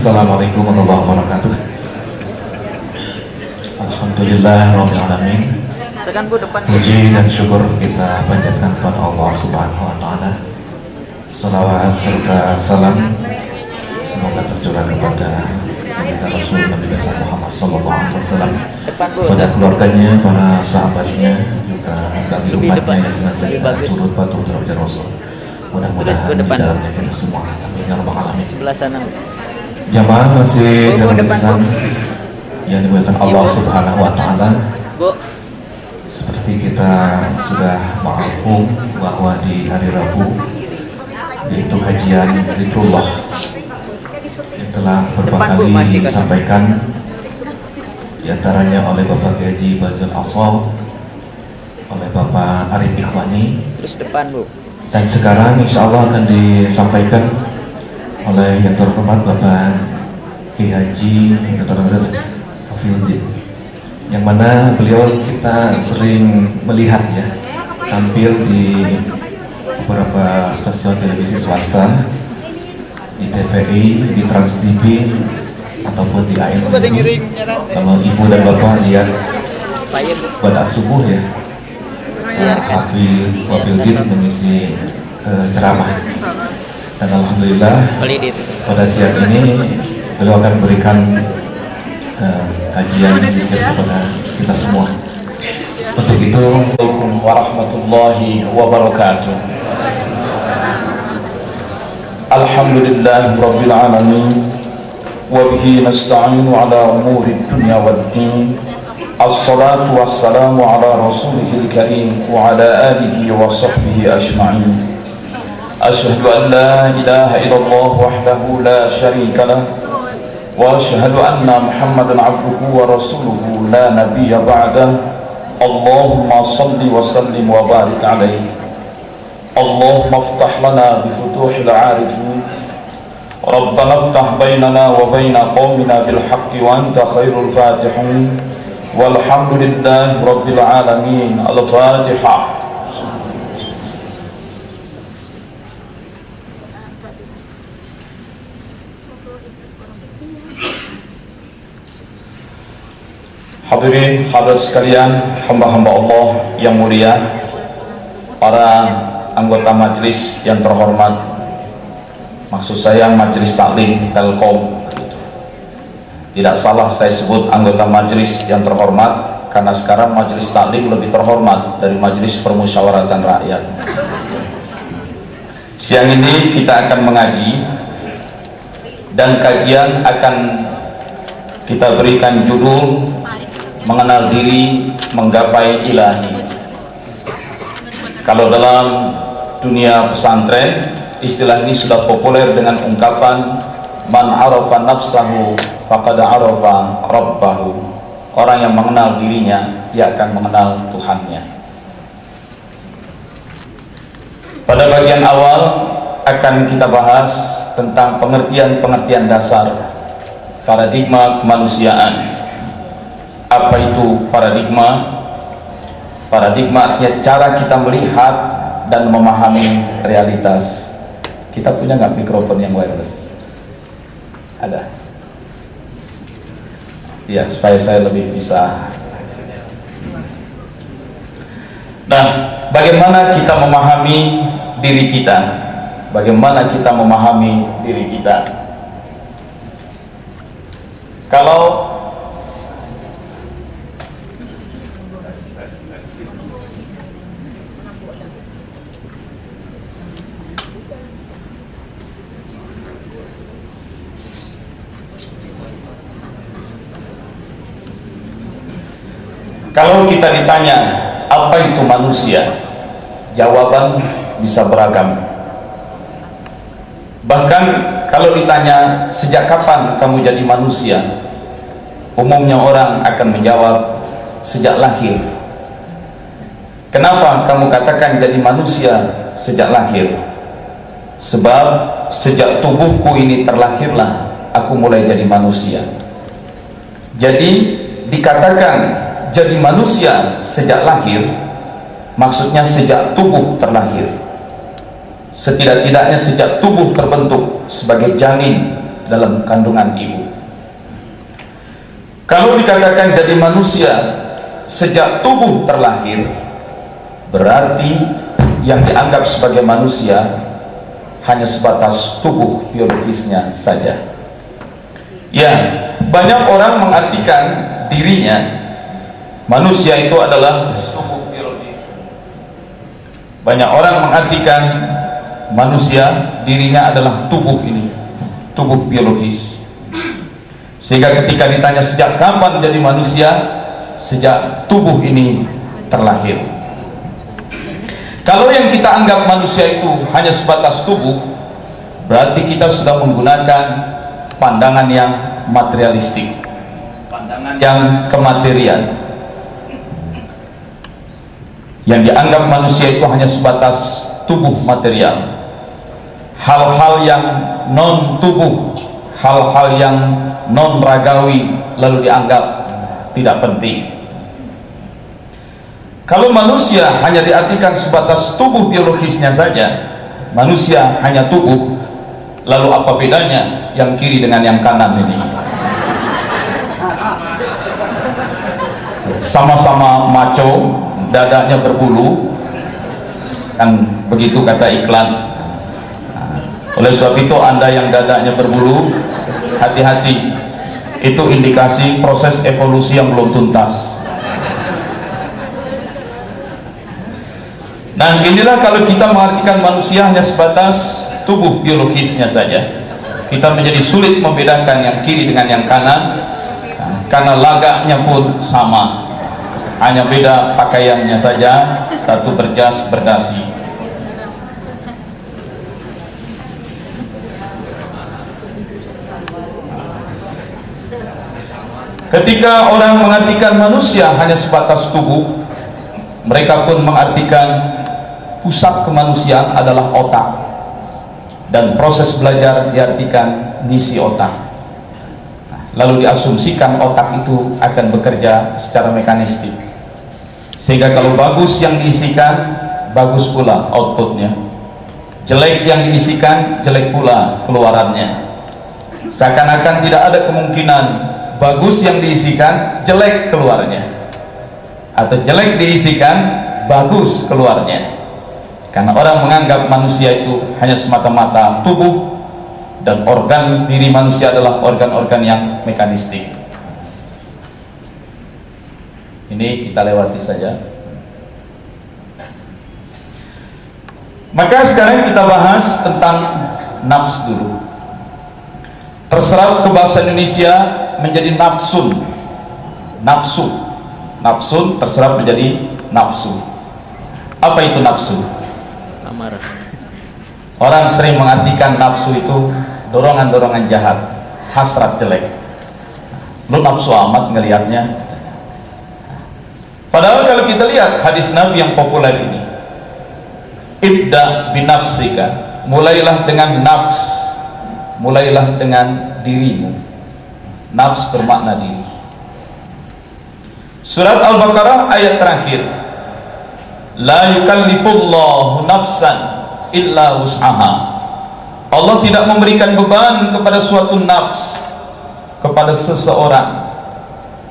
Assalamualaikum warahmatullahi wabarakatuh. Alhamdulillahirabbil alamin. Puji dan syukur kita panjatkan kepada Allah Subhanahu wa taala. Salawat serta salam semoga tercurah kepada Rasul Nabi besar Muhammad sallallahu alaihi wasallam, pada keluarganya, para sahabatnya, juga bagi umatnya yang senantiasa turut patuh terhadap Rasul. Mudah-mudahan di dalamnya kita semua. Amin ya rabbal alamin. Jamaah masih dalam lisan yang dimuliakan Allah Subhanahu wa taala. Seperti kita sudah mengaku bahwa di hari Rabu yaitu kajian zikrullah yang telah beberapa kali disampaikan, diantaranya oleh Bapak Haji Badrul Asal, oleh Bapak Arif Ikhwani, dan sekarang insya Allah akan disampaikan oleh yang terhormat Bapak Ki Haji Dr. Hafizin, yang mana beliau kita sering melihat ya tampil di beberapa stasiun televisi swasta, di TVRI, di Trans TV, ataupun di ART. Kalau ibu dan bapak lihat pada subuh ya, Hafizin mengisi ceramah, dan alhamdulillah pada siang ini beliau akan berikan kajian zikir kepada kita semua. Untuk itu, Assalamualaikum warahmatullahi wabarakatuh. Alhamdulillah rabbil alamin, wa bihi nasta'inu ala umuri dunya waddin. Assalatu wassalamu ala rasulihil karim wa ala alihi wa sahbihi ajma'in. Asyhadu an la ilaha illallah wahdahu la syarika lah, wa asyhadu anna Muhammadan abduhu wa rasuluhu la nabiyya ba'dah. Allahumma salli wa sallim wa barik alaihi. Allahumma iftah lana bi futuhil arifin. Rabbana iftah bainana wa baina qaumina bil haqqi wa anta khairul fatihin. Walhamdulillahi rabbil alamin. Al-Fatihah. Hadirin hadirat sekalian, hamba-hamba Allah yang mulia, para anggota majelis yang terhormat, maksud saya majelis taklim Telkom. Tidak salah saya sebut anggota majelis yang terhormat, karena sekarang majelis taklim lebih terhormat dari majelis permusyawaratan rakyat. Siang ini kita akan mengaji, dan kajian akan kita berikan judul mengenal diri, menggapai ilahi. Kalau dalam dunia pesantren, istilah ini sudah populer dengan ungkapan man arafa nafsahu faqad arafa rabbahu. Orang yang mengenal dirinya, dia akan mengenal Tuhannya. Pada bagian awal akan kita bahas tentang pengertian-pengertian dasar paradigma kemanusiaan. Apa itu paradigma? Paradigma artinya cara kita melihat dan memahami realitas. Kita punya nggak mikrofon yang wireless? Ada? Ya, supaya saya lebih bisa. Nah, bagaimana kita memahami diri kita? Bagaimana kita memahami diri kita? Kalau kita ditanya apa itu manusia, jawaban bisa beragam. Bahkan kalau ditanya sejak kapan kamu jadi manusia, umumnya orang akan menjawab sejak lahir. Kenapa kamu katakan jadi manusia sejak lahir? Sebab sejak tubuhku ini terlahirlah aku mulai jadi manusia. Jadi dikatakan jadi manusia sejak lahir, maksudnya sejak tubuh terlahir. Setidak-tidaknya sejak tubuh terbentuk sebagai janin, dalam kandungan ibu. Kalau dikatakan jadi manusia sejak tubuh terlahir, berarti yang dianggap sebagai manusia hanya sebatas tubuh biologisnya saja. Ya, banyak orang mengartikan dirinya manusia itu adalah tubuh biologis. Banyak orang mengartikan manusia dirinya adalah tubuh ini, tubuh biologis. Sehingga ketika ditanya sejak kapan menjadi manusia, sejak tubuh ini terlahir. Kalau yang kita anggap manusia itu hanya sebatas tubuh, berarti kita sudah menggunakan pandangan yang materialistik, pandangan yang kematerian. Yang dianggap manusia itu hanya sebatas tubuh material. Hal-hal yang non tubuh, hal-hal yang non ragawi lalu dianggap tidak penting. Kalau manusia hanya diartikan sebatas tubuh biologisnya saja, manusia hanya tubuh, lalu apa bedanya yang kiri dengan yang kanan ini? Sama-sama maco, dadanya berbulu, kan begitu kata iklan. Oleh sebab itu Anda yang dadanya berbulu, hati-hati, itu indikasi proses evolusi yang belum tuntas. Nah, inilah kalau kita mengartikan manusia hanya sebatas tubuh biologisnya saja, kita menjadi sulit membedakan yang kiri dengan yang kanan, karena lagaknya pun sama, hanya beda pakaiannya saja, satu berjas berdasi. Ketika orang mengartikan manusia hanya sebatas tubuh, mereka pun mengartikan pusat kemanusiaan adalah otak, dan proses belajar diartikan ngisi otak. Lalu diasumsikan otak itu akan bekerja secara mekanistik, sehingga kalau bagus yang diisikan, bagus pula outputnya, jelek yang diisikan, jelek pula keluarannya. Seakan-akan tidak ada kemungkinan bagus yang diisikan, jelek keluarnya, atau jelek diisikan, bagus keluarnya. Karena orang menganggap manusia itu hanya semata-mata tubuh, dan organ diri manusia adalah organ-organ yang mekanistik. Ini kita lewati saja. Maka sekarang kita bahas tentang nafs dulu. Terserap ke bahasa Indonesia menjadi nafsun. Nafsu, nafsun terserap menjadi nafsu. Apa itu nafsu? Amarah. Orang sering mengartikan nafsu itu dorongan-dorongan jahat, hasrat jelek. Lu nafsu amat ngelihatnya. Padahal kalau kita lihat hadis Nabi yang populer ini, ibda binafsika, mulailah dengan nafs, mulailah dengan dirimu. Nafs bermakna diri. Surat Al-Baqarah ayat terakhir, la yukallifullahu nafsan illa wus'aha. Allah tidak memberikan beban kepada suatu nafs, kepada seseorang.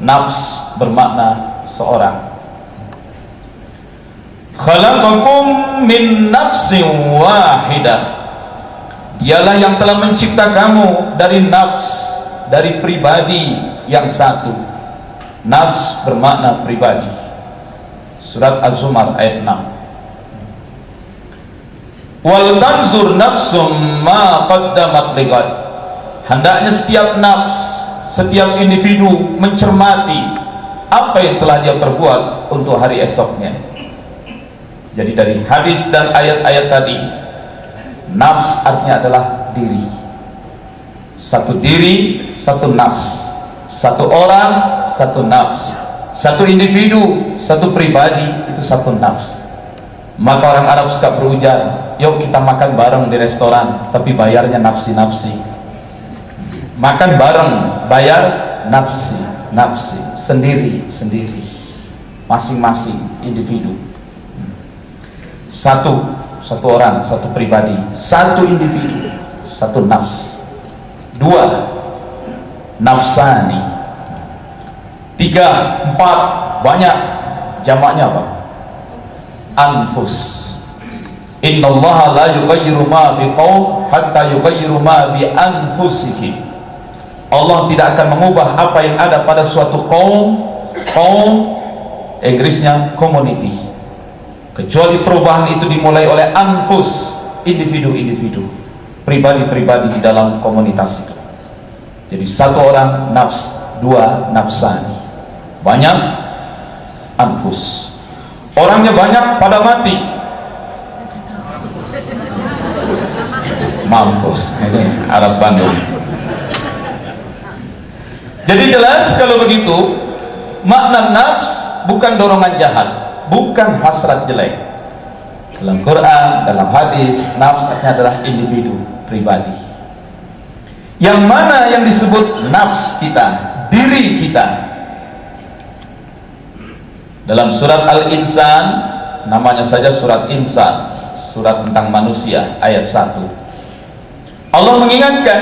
Nafs bermakna seorang. Khalaqakum min nafsin wahidah. Dialah yang telah mencipta kamu dari nafs, dari pribadi yang satu. Nafs bermakna pribadi. Surat Az-Zumar ayat 6. Wal tanzur nafsum ma qaddamat lighad. Hendaknya setiap nafs, setiap individu mencermati apa yang telah dia perbuat untuk hari esoknya. Jadi dari hadis dan ayat-ayat tadi, nafs artinya adalah diri. Satu diri, satu nafs. Satu orang, satu nafs. Satu individu, satu pribadi, itu satu nafs. Maka orang Arab suka berujar, yuk kita makan bareng di restoran, tapi bayarnya nafsi-nafsi. Makan bareng, bayar nafsi, sendiri, masing-masing individu. Satu orang, satu pribadi, satu individu, satu nafs. 2 nafsani, 3, 4 banyak, jamaknya apa? Anfus. Innallaha la yughayyiru ma biqaum hatta yughayyiru ma bi anfusihim. Allah tidak akan mengubah apa yang ada pada suatu kaum, Inggrisnya community, kecuali perubahan itu dimulai oleh anfus, individu-individu, pribadi-pribadi di dalam komunitas itu. Jadi 1 orang nafs, 2 nafsani, banyak anfus. Orangnya banyak pada mati, mampus. Ini Arab Bandung. Jadi jelas kalau begitu, makna nafs bukan dorongan jahat, bukan hasrat jelek. Dalam Quran, dalam hadis, nafs artinya adalah individu, pribadi. Yang mana yang disebut nafs kita, diri kita. Dalam surat Al-Insan, namanya saja surat Insan, surat tentang manusia, ayat 1. Allah mengingatkan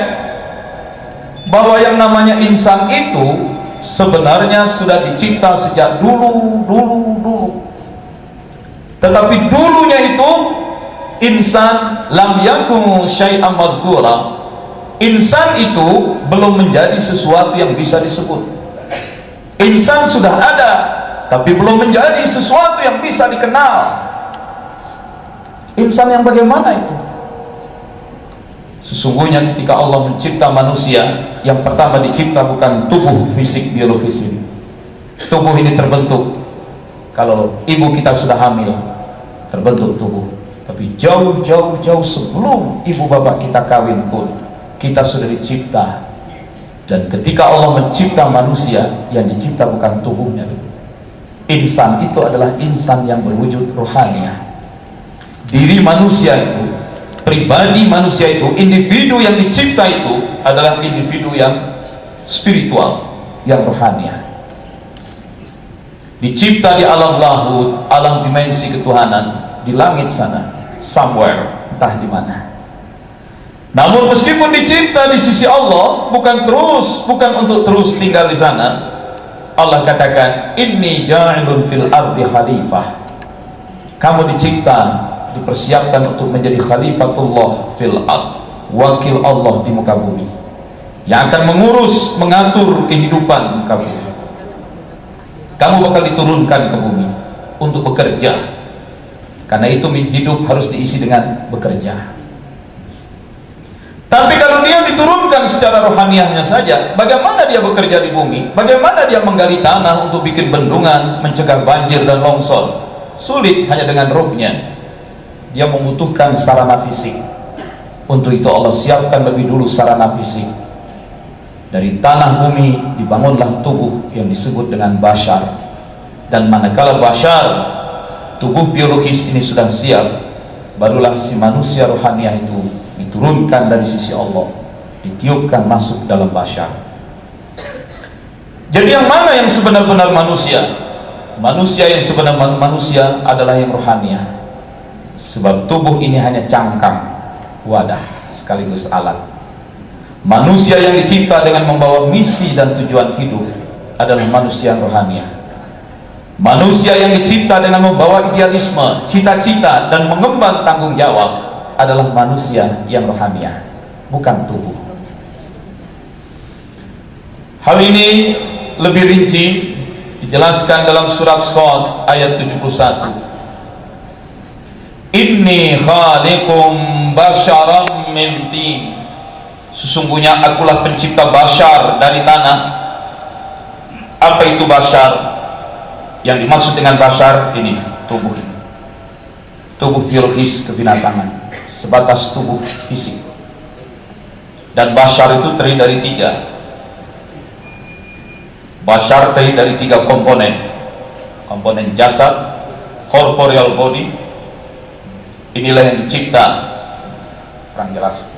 bahwa yang namanya insan itu sebenarnya sudah dicipta sejak dulu. Tetapi dulunya itu insan lam yakun syai'an madhkura. Insan itu belum menjadi sesuatu yang bisa disebut. Insan sudah ada, tapi belum menjadi sesuatu yang bisa dikenal. Insan yang bagaimana itu? Sesungguhnya ketika Allah mencipta manusia, yang pertama dicipta bukan tubuh fisik biologis ini. Tubuh ini terbentuk kalau ibu kita sudah hamil, terbentuk tubuh. Tapi jauh sebelum ibu bapak kita kawin pun, kita sudah dicipta. Dan ketika Allah mencipta manusia, yang dicipta bukan tubuhnya dulu. Insan itu adalah insan yang berwujud rohaniah. Diri manusia itu, pribadi manusia itu, individu yang dicipta itu adalah individu yang spiritual, yang rohaniah. Dicipta di alam lahut, alam dimensi ketuhanan, di langit sana, somewhere, entah di mana. Namun meskipun dicipta di sisi Allah, bukan untuk terus tinggal di sana. Allah katakan, inni ja'ilun fil ardi khalifah. Kamu dicipta, dipersiapkan untuk menjadi khalifatullah fil ard, wakil Allah di muka bumi, yang akan mengurus, mengatur kehidupan muka bumi. Kamu bakal diturunkan ke bumi untuk bekerja. Karena itu hidup harus diisi dengan bekerja. Tapi kalau dia diturunkan secara rohaniahnya saja, bagaimana dia bekerja di bumi? Bagaimana dia menggali tanah untuk bikin bendungan, mencegah banjir dan longsor? Sulit hanya dengan rohnya. Dia membutuhkan sarana fisik. Untuk itu Allah siapkan lebih dulu sarana fisik. Dari tanah bumi dibangunlah tubuh yang disebut dengan bashar. Dan manakala bashar, tubuh biologis ini sudah siap, barulah si manusia rohaniah itu diturunkan dari sisi Allah, ditiupkan masuk dalam bashar. Jadi yang mana yang sebenar-benar manusia? Manusia yang sebenar manusia adalah yang rohaniah. Sebab tubuh ini hanya cangkang, wadah, sekaligus alat. Manusia yang dicipta dengan membawa misi dan tujuan hidup adalah manusia yang rohaniah. Manusia yang dicipta dengan membawa idealisme, cita-cita, dan mengemban tanggung jawab adalah manusia yang rohaniah, bukan tubuh. Hal ini lebih rinci dijelaskan dalam surat Shad ayat 71. Inni khaliqum basyaram min tin. Sesungguhnya akulah pencipta bashar dari tanah. Apa itu bashar? Yang dimaksud dengan bashar ini tubuh. Tubuh biologis kebinatangan, sebatas tubuh fisik. Dan bashar itu terdiri dari 3. Bashar terdiri dari 3 komponen. Komponen jasad, corporeal body. Inilah yang dicipta, kurang jelas.